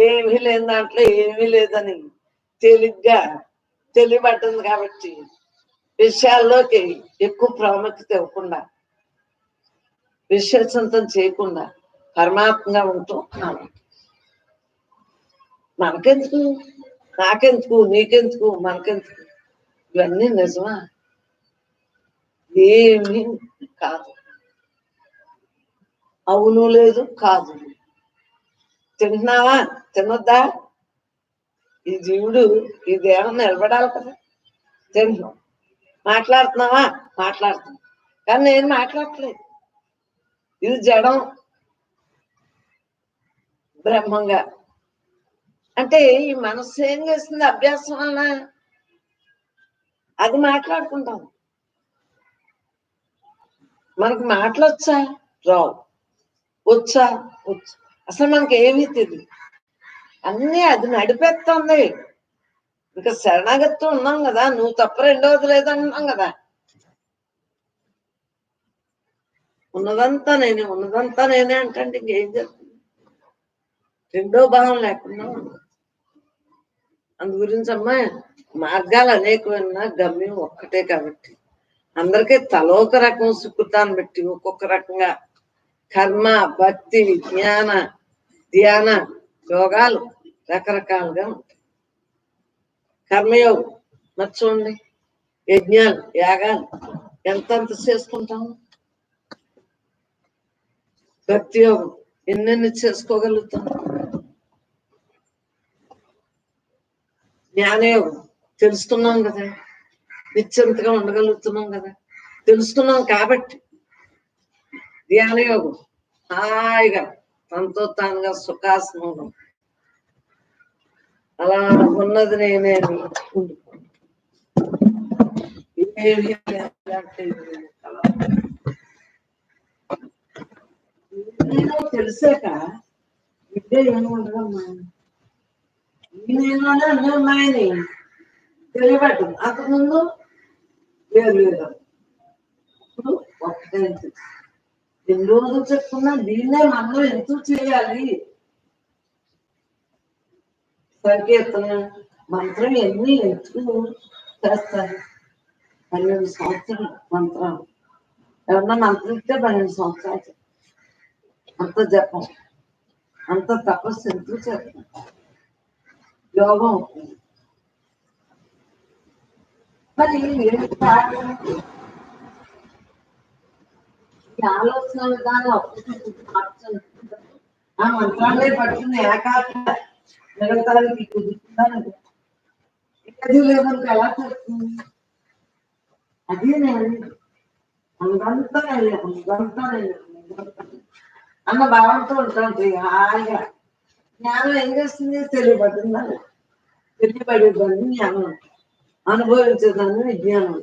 ఏమీ లేని దాంట్లో ఏమీ లేదని తేలిగ్గా తెలియబడ్డది కాబట్టి విషయాల్లోకి ఎక్కువ ప్రాముఖ్యత ఇవ్వకుండా, విశ్వసంతం చేయకుండా పరమాత్మగా ఉంటూ మనకెందుకు, నాకెందుకు, నీకెందుకు, మనకెందుకు, ఇవన్నీ నిజమా? ఏమీ కాదు. అవును లేదు, కాదు. తింటున్నావా, తినొద్దా? ఈ జీవుడు ఈ దేహం నిలబడాలి కదా. తింటున్నాం. మాట్లాడుతున్నావా, మాట్లాడుతున్నాం. కానీ నేను మాట్లాడట్లేదు. ఇది జడం బ్రహ్మంగా. అంటే ఈ మనస్సు ఏం చేస్తుంది? అభ్యాసం వల్ల అది మాట్లాడుకుంటాం. మనకు మాటలొచ్చా? రావు. వచ్చా? వచ్చు. అసలు మనకి ఏమీ తెలియదు. అన్నీ అది నడిపేస్తుంది. ఇంకా శరణాగతితో ఉన్నాం కదా, నువ్వు తప్ప రెండవది లేదన్నాం కదా. ఉన్నదంతా నేనే, ఉన్నదంతా నేనే అంటే ఇంకేం జరుగుతుంది? రెండో భావం లేకుండా ఉంది. అందు గురించి అమ్మా, మార్గాలు అనేకమైన గమ్యం ఒక్కటే కాబట్టి అందరికీ తలోక రకం సుకృతాన్ని బట్టి ఒక్కొక్క రకంగా కర్మ, భక్తి, జ్ఞాన, ధ్యాన యోగాలు రకరకాలుగా ఉంటాయి. కర్మయోగం మరి చూడండి, యజ్ఞాలు, యాగాలు ఎంతంత చేసుకుంటాము. భక్తి యోగం ఎన్నెన్ని చేసుకోగలుగుతాం. జ్ఞానయోగం తెలుసుకున్నాం కదా, నిశ్చింతగా ఉండగలుగుతున్నాం కదా, తెలుసుకున్నాం కాబట్టి. ధ్యానయోగం హాయిగా తనతో తానుగా సుఖాసనం అలా ఉన్నది నేనే తెలిసాక విద్య ఏముండదమ్మా. నేనోనే అమ్మాయిని తెలియబట్టింది. అంతకుముందు వేరు వేరు. ఇప్పుడు ఒకటే ఎన్ని రోజులు చెప్పుకున్నా దీన్నే మనం ఎందుకు చేయాలి? సంకీర్తన మంత్రం ఎన్ని ఎందుకు చేస్తారు? 12 సంవత్సరాలు మంత్రాలు. ఎవరన్నా మంత్రం ఇస్తే 12 సంవత్సరాలు అంత జపం, అంత తపస్సు ఎందుకు చేస్తాం? యోగం మరి ఈ ఆలోచన విధానం ఆ మంత్రాలే పట్టుకుని ఏకాగ్రత నిరంతరానికి కుదురుతుందని అది లేదంటే ఎలా చేస్తుంది? అది నేను అందంతా అన్న భావంతో ఉంటుంది. హాయిగా జ్ఞానం ఏం చేస్తుంది? తెలియబడుతుందా? తెలియబడేదాన్ని జ్ఞానం, అనుభవించేదాన్ని విజ్ఞానం.